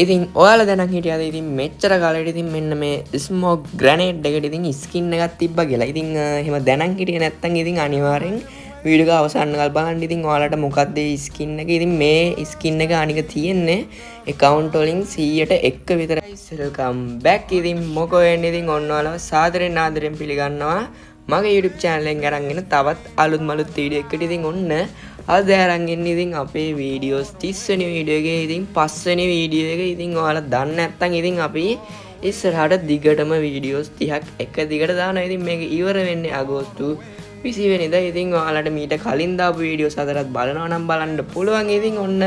ඉතින් ඔයාලා දැනන් හිටියද ඉතින් මෙච්චර කාලෙට ඉතින් මෙන්න මේ ස්මෝක් ග්‍රැනේඩ් එකට ඉතින් ස්කින් එකක් තිබ්බා කියලා. ඉතින් එහෙම දැනන් හිටියේ නැත්තම් ඉතින් අනිවාර්යෙන් වීඩියෝ එක අවසන්කල් බලන්න. ඉතින් ඔයාලට මොකක්ද මේ ස්කින් එක? ඉතින් මේ ස්කින් එක අනික තියෙන්නේ account වලින් 100ට 1 විතරයි. welcome back. ඉතින් මොකෝ වෙන්නේ? ඉතින් ඔන්න ඔයාලව සාදරෙන් ආදරෙන් පිළිගන්නවා මගේ YouTube channel එකෙන් අරන් එන තවත් අලුත් මලුත් වීඩියෝ එකකට. ඉතින් ඔන්න අද අරන් ඉන්නේ ඉතින් අපේ වීඩියෝස් 30 වෙනි වීඩියෝ එකේ ඉතින් 5 වෙනි වීඩියෝ එක. ඉතින් ඔයාලා දන්නේ නැත්නම් ඉතින් අපි ඉස්සරහට දිගටම වීඩියෝස් 30ක් එක දිගට දානවා. ඉතින් මේක ඉවර වෙන්නේ අගෝස්තු 20 වෙනිදා. ඉතින් ඔයාලට මීට කලින් දාපු වීඩියෝස් හතරක් බලනවා නම් බලන්න පුළුවන්. ඉතින් ඔන්න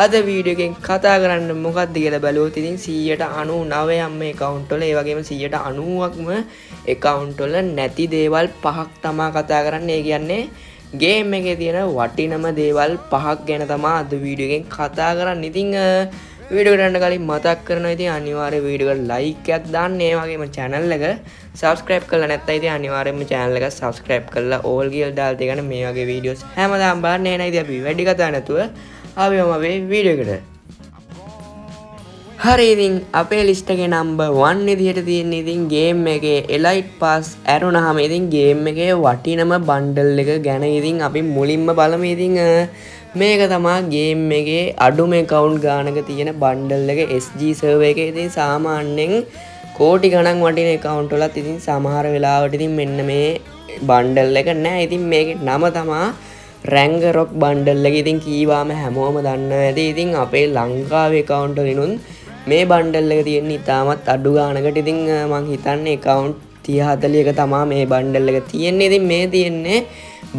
අද වීඩියෝ එකෙන් කතා කරන්න මොකක්ද කියලා බැලුවොත් ඉතින් 199ක්ම account වල ඒ වගේම 190ක්ම account වල නැති දේවල් පහක් තමා කතා කරන්නේ. ඒ කියන්නේ ගේම් එකේ තියෙන වටිනම දේවල් පහක් ගැන තමයි අද වීඩියෝ එකෙන් කතා කරන්නේ. ඉතින් වීඩියෝ එකට යන්න කලින් මතක් කරනවා ඉතින් අනිවාර්යයෙන් වීඩියෝ එකට like එකක් දාන්න. ඒ වගේම channel එක subscribe කරලා නැත්නම් ඉතින් අනිවාර්යයෙන්ම channel එක subscribe කරලා all කියලා දාලා තියගන්න. මේ වගේ වීඩියෝස් හැමදාම බලන්න. එහෙනම් ඉතින් අපි වැඩි කතා නැතුව ආවෙම අපේ වීඩියෝ එකට. හරි ඉතින් අපේ ලිස්ට් එකේ number 1 විදිහට තියෙන ඉතින් ගේම් එකේ elite pass ඇරුණාම ඉතින් ගේම් එකේ වටිනම බන්ඩල් එක ගැන ඉතින් අපි මුලින්ම බලමු. ඉතින් මේක තමයි ගේම් එකේ අඩුම account ගානක තියෙන බන්ඩල් එක SG server එකේ. ඉතින් සාමාන්‍යයෙන් කෝටි ගණන් වටින account වලත් ඉතින් සමහර වෙලාවට ඉතින් මෙන්න මේ බන්ඩල් එක නැහැ. ඉතින් මේකේ නම තමයි රැංගරොක් බන්ඩල් එක. ඉතින් කීවාම හැමෝම දන්නවා ඇති. ඉතින් අපේ ලංකාවේ account වලිනුත් මේ බන්ඩල් එක තියෙන්නේ ඉතාමත් අඩු ගානකට. ඉතින් මං හිතන්නේ account 30 40ක තමයි මේ බන්ඩල් එක තියෙන්නේ. ඉතින් මේ තියෙන්නේ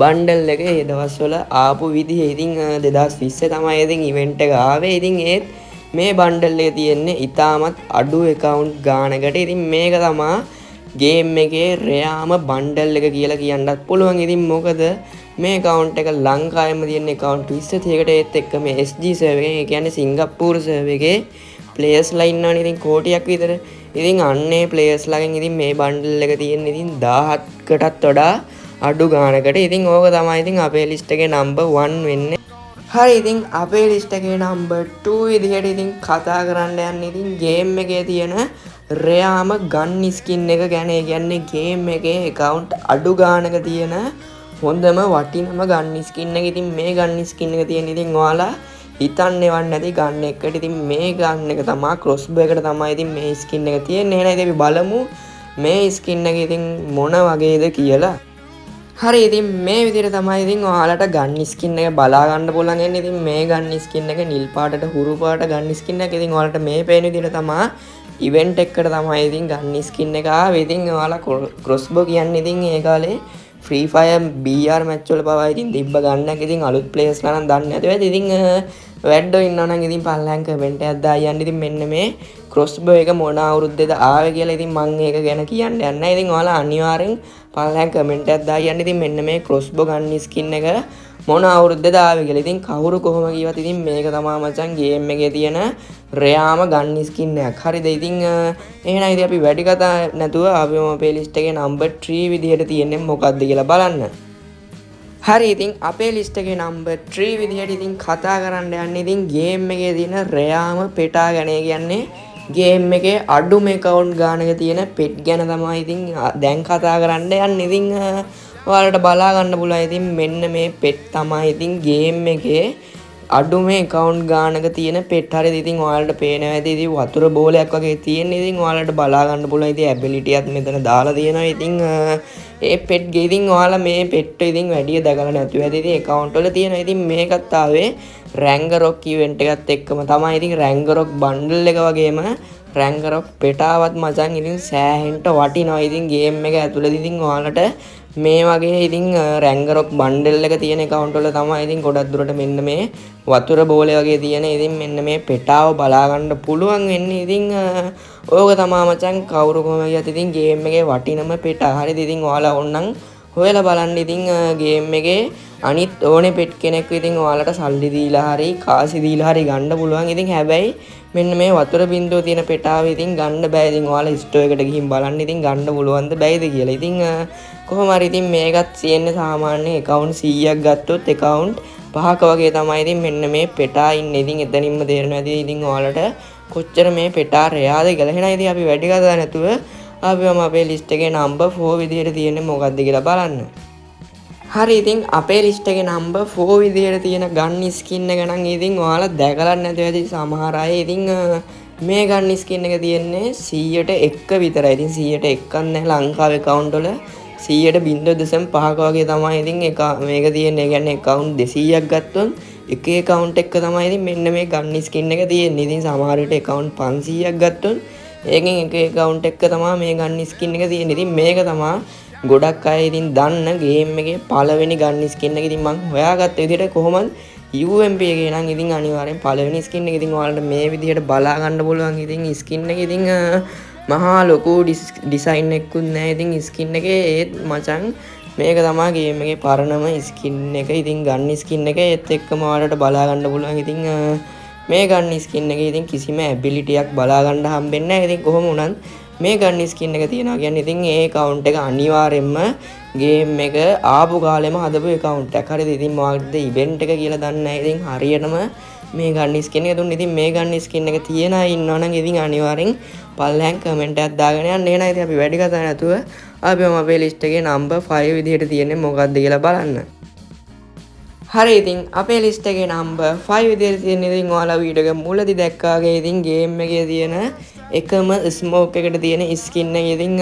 බන්ඩල් එක ඒ දවස්වල ආපු විදිහ. ඉතින් 2020 තමයි ඉතින් event එක ආවේ. ඉතින් ඒත් මේ බන්ඩල් එක තියෙන්නේ ඉතාමත් අඩු account ගානකට. ඉතින් මේක තමයි ගේම් එකේ රෙයාම බන්ඩල් එක කියලා කියන්නත් පුළුවන්. ඉතින් මොකද මේ account එක ලංකාවෙම තියෙන account 20 30කට ඒත් එක්ක මේ SG server එකේ, ඒ කියන්නේ සිංගප්පූරු server එකේ players ලා ඉන්නවනේ ඉතින් කෝටියක් විතර. ඉතින් අන්නේ players ලාගෙන් ඉතින් මේ බන්ඩල් එක තියෙන්නේ ඉතින් 17කටත් වඩා අඩු ගානකට. ඉතින් ඕක තමයි ඉතින් අපේ list එකේ number 1 වෙන්නේ. හරි ඉතින් අපේ list එකේ number 2 විදිහට ඉතින් කතා කරන්න යන්නේ ඉතින් game එකේ තියෙන රෙයාම ගන් ස්කින් එක ගැන. ඒ කියන්නේ game එකේ account අඩු ගානක තියෙන හොඳම වටිනම ගන් ස්කින් එක. ඉතින් මේ ගන් ස්කින් එක තියෙන ඉතින් ඔයාලා හිතන්නේවත් නැති ගන්න එකට. ඉතින් මේ ගන්න එක තමයි crossbow එකට තමයි ඉතින් මේ ස්කින් එක තියෙන්නේ. එහෙනම් ඉතින් අපි බලමු මේ ස්කින් එක ඉතින් මොන වගේද කියලා. හරි ඉතින් මේ විදිහට තමයි ඉතින් ඔයාලට ගන් ස්කින් එක බලා ගන්න පුළුවන් වෙන්නේ. ඉතින් මේ ගන් ස්කින් එක නිල් පාටට හුරු පාට ගන් ස්කින් එක. ඉතින් ඔයාලට මේ පේන විදිහට තමයි ඉවෙන්ට් එකකට තමයි ඉතින් ගන් ස්කින් එක ආවේ. ඉතින් ඔයාලා crossbow කියන්නේ ඉතින් ඒ කාලේ Free Fire BR match වල පවා ඉතින් තිබ්බ ගන්නක්. ඉතින් අලුත් players ලා නම් දන්නේ නැතුව ඇති. ඉතින් වැඩෝ ඉන්නවනම් ඉතින් පල්ලෙන් කමෙන්ට් එකක් දාලා යන්න. ඉතින් මෙන්න මේ crossbow එක මොන අවුරුද්දේද ආවේ කියලා ඉතින් මම ඒක ගැන කියන්න යන්නේ නැහැ. ඉතින් ඔයාලා අනිවාර්යෙන් පල්ලෙන් කමෙන්ට් එකක් දාලා යන්න. ඉතින් මෙන්න මේ crossbow gun skin එක මොන අවුරුද්දේද ආවේ කියලා. ඉතින් කවුරු කොහොම කිව්වත් ඉතින් මේක තමයි මචං ගේම් එකේ තියෙන රෙයාම ගන් ස්කින් එකක්. හරිද? ඉතින් එහෙනම් ඉතින් අපි වැඩි කතා නැතුව අපිම අපේ list එකේ number 3 විදිහට තියෙන්නේ මොකක්ද කියලා බලන්න. හරි ඉතින් අපේ list එකේ number 3 විදිහට ඉතින් කතා කරන්න යන්නේ ඉතින් ගේම් එකේ තියෙන රෙයාම පෙටා ගැන. කියන්නේ ගේම් එකේ අඩුම account ගානක තියෙන පෙට් ගැන තමයි ඉතින් දැන් කතා කරන්න යන්නේ. ඉතින් ඔයාලට බලා ගන්න පුළුවන් ඉතින් මෙන්න මේ පෙට් තමයි ඉතින් ගේම් එකේ අඩුම account ගානක තියෙන පෙට්. හරිද? ඉතින් ඔයාලට පේනවා ඇති ඉතින් වතුර බෝලයක් වගේ තියෙන. ඉතින් ඔයාලට බලා ගන්න පුළුවන් ඉතින් ability එකක් මෙතන දාලා තියෙනවා. ඉතින් ඒ පෙට් ගේ ඉතින් ඔයාලා මේ පෙට් ඉතින් වැඩි දැකලා නැතුව ඇති. ඉතින් account වල තියෙනවා. ඉතින් මේකත් ආවේ රැංගරොක් event එකත් එක්කම තමයි. ඉතින් රැංගරොක් bundle එක වගේම රැංගරොක් පෙටාවත් මචං ඉතින් සෑහෙන්න වටිනවා. ඉතින් ගේම් එක ඇතුළේ ඉතින් ඔයාලට මේ වගේ ඉතින් රැංගරොක් බන්ඩල් එක තියෙන account වල තමයි ඉතින් ගොඩක් දුරට මෙන්න මේ වතුර බෝලේ වගේ තියෙන ඉතින් මෙන්න මේ පෙටාව බලා ගන්න පුළුවන් වෙන්නේ. ඉතින් ඕක තමයි මචං කවුරු කොහොම ගියත් ඉතින් ගේම් එකේ වටිනම පෙටා. හරිද? ඉතින් ඔයාලා ඕනනම් හොයලා බලන්න. ඉතින් ගේම් එකේ අනිත් ඕනේ පෙට් කෙනෙක් ඉතින් ඔයාලට සල්ලි දීලා හරි කාසි දීලා හරි ගන්න පුළුවන්. ඉතින් හැබැයි මෙන්න මේ වතුර බින්දුව තියෙන පෙටාව ඉතින් ගන්න බෑ. ඉතින් ඔයාලා ස්ටෝර් එකට ගිහින් බලන්න ඉතින් ගන්න පුළුවන්ද බැයිද කියලා. ඉතින් කොහොම හරි ඉතින් මේකත් තියෙන්නේ සාමාන්‍ය account 100ක් ගත්තොත් account 5ක වගේ තමයි ඉතින් මෙන්න මේ පෙටා ඉන්නේ. ඉතින් එතනින්ම තේරෙනවා ඉතින් ඔයාලට කොච්චර මේ පෙටා රෙයාද කියලා. එහෙනම් ඉතින් අපි වැඩි කතා නැතුව අපිම අපේ ලිස්ට් එකේ නම්බර් 4 විදියට තියෙන්නේ මොකක්ද කියලා බලන්න. හරි ඉතින් අපේ ලිස්ට් එකේ නම්බර් 4 විදියට තියෙන ගන් ස්කින් එක නම් ඉතින් ඔයාලා දැකලා නැතුව ඇති සමහර අය. ඉතින් මේ ගන් ස්කින් එක තියෙන්නේ 100ට 1 විතරයි. ඉතින් 100ට 1ක් නැහැ ලංකාවේ account වල 100.5ක වගේ තමයි ඉතින් මේක තියෙන්නේ. ඒ කියන්නේ account 200ක් ගත්තොත් එකේ account එක තමයි ඉතින් මෙන්න මේ ගන් ස්කින් එක තියෙන්නේ. ඉතින් සමහර විට account 500ක් ගත්තොත් ඒකෙන් එකේ account එක තමයි මේ ගන් ස්කින් එක තියෙන්නේ. ඉතින් මේක තමයි ගොඩක් අය ඉතින් දන්න ගේම් එකේ පළවෙනි ගන් ස්කින් එක. ඉතින් මම හොයාගත්ත විදිහට කොහොමද UMP එකේ නම් ඉතින් අනිවාර්යෙන් පළවෙනි ස්කින් එක. ඉතින් ඔයාලට මේ විදිහට බලා ගන්න පුළුවන්. ඉතින් ස්කින් එක ඉතින් මහා ලොකු ඩිසයින් එකකුත් නැහැ. ඉතින් ස්කින් එකේ ඒත් මචං මේක තමයි ගේම් එකේ පරණම ස්කින් එක. ඉතින් ගන් ස්කින් එක ඒත් එක්කම ඔයාලට බලා ගන්න පුළුවන්. ඉතින් මේ ගන් ස්කින් එකේ ඉතින් කිසිම ඇබිලිටි එකක් බලා ගන්න හම්බෙන්නේ නැහැ. ඉතින් කොහොම වුණත් මේ ගන් ස්කින් එක තියනවා කියන්නේ ඉතින් ඒ account එක අනිවාර්යෙන්ම ගේම් එක ආපු කාලෙම හදපු account එකක්. හරිද? ඉතින් මොකක්ද event එක කියලා දන්නේ නැහැ. ඉතින් හරියටම මේ ගන් ස්කින් එක දුන්න. ඉතින් මේ ගන් ස්කින් එක තියන අය ඉන්නවනම් ඉතින් අනිවාර්යෙන් පල්ලෙන් කමෙන්ට් එකක් දාගෙන යන්න. එහෙනම් ඉතින් අපි වැඩි කතා නැතුව අපිම අපේ ලිස්ට් එකේ නම්බර් 5 විදිහට තියෙන්නේ මොකක්ද කියලා බලන්න. හරි ඉතින් අපේ ලිස්ට් එකේ නම්බර් 5 විදිහට තියෙන ඉතින් ඔයාලා වීඩියෝ එක මුලදී දැක්කාගේ ඉතින් ගේම් එකේ තියෙන එකම ස්මෝක් එකට තියෙන ස්කින් එක. ඉතින්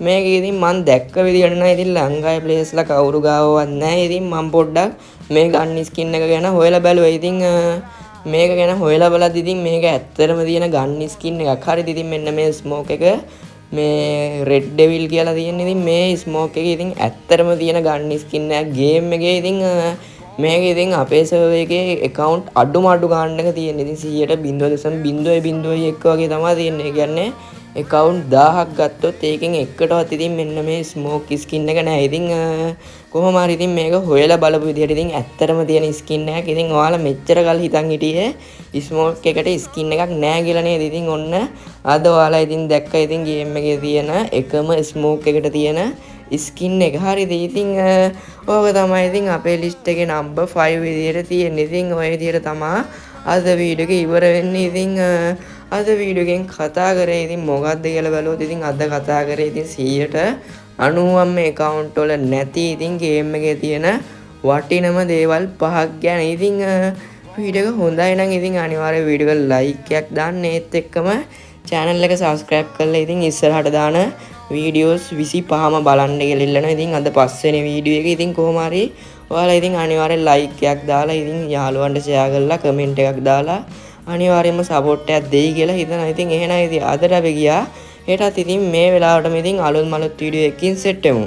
මේක ඉතින් මම දැක්ක විදිහට නම් ඉතින් ලංකාවේ ප්ලේස්ලා කවුරු ගාවවත් නැහැ. ඉතින් මම පොඩ්ඩක් මේ ගන් ස්කින් එක ගැන හොයලා බැලුවා. ඉතින් මේක ගැන හොයලා බලද්දි ඉතින් මේක ඇත්තටම තියෙන ගන් ස්කින් එකක්. හරිද? ඉතින් මෙන්න මේ ස්මෝක් එක මේ රෙඩ් ඩෙවිල් කියලා තියෙන. ඉතින් මේ ස්මෝක් එක ඉතින් ඇත්තටම තියෙන ගන් ස්කින් එකක් ගේම් එකේ. ඉතින් මේක ඉතින් අපේ සර්වර් එකේ account අඩුම අඩු ගන්න එක තියෙන. ඉතින් 100.0.01 වගේ තමයි තියෙන්නේ. ඒ කියන්නේ account 1000ක් ගත්තොත් ඒකෙන් එකටවත් ඉතින් මෙන්න මේ ස්මෝක් ස්කින් එක නැහැ. ඉතින් කොහොම හරි ඉතින් මේක හොයලා බලපු විදිහට ඉතින් ඇත්තටම තියෙන ස්කින් එකක්. ඉතින් ඔයාලා මෙච්චර කල් හිතන් හිටියේ ස්මෝක් එකට ස්කින් එකක් නැහැ කියලා නේද? ඉතින් ඔන්න අද ඔයාලා ඉතින් දැක්ක ඉතින් ගේම් එකේ තියෙන එකම ස්මෝක් එකට තියෙන ස්කින් එක. හරිද? ඉතින් ඕක තමයි ඉතින් අපේ ලිස්ට් එකේ නම්බර් 5 විදිහට තියෙන්නේ. ඉතින් ඔය විදිහට තමයි අද වීඩියෝ එක ඉවර වෙන්නේ. ඉතින් අද වීඩියෝ එකෙන් කතා කරේ ඉතින් මොකක්ද කියලා බැලුවොත් ඉතින් අද කතා කරේ ඉතින් 190ම account වල නැති ඉතින් ගේම් එකේ තියෙන වටිනම දේවල් 5ක් ගැන. ඉතින් වීඩියෝ එක හොඳයි නම් ඉතින් අනිවාර්යයෙන් වීඩියෝ එක ලයික් එකක් දාන්න. ඒත් එක්කම channel එක subscribe කරලා ඉතින් ඉස්සරහට දාන වීඩියෝස් 25ම බලන්න කියලා ඉල්ලනවා. ඉතින් අද පස්වෙනි වීඩියෝ එක ඉතින් කොහොම හරි ඔයාලා ඉතින් අනිවාර්යෙන් ලයික් එකක් දාලා ඉතින් යාළුවන්ට share කරලා කමෙන්ට් එකක් දාලා අනිවාර්යයෙන්ම සපෝට් එකක් දෙයි කියලා හිතනවා. ඉතින් එහෙනම් ඉතින් අදට අපි ගියා. හෙටත් ඉතින් මේ වෙලාවටම ඉතින් අලුත් මලුත් වීඩියෝ එකකින් සෙට් වෙමු.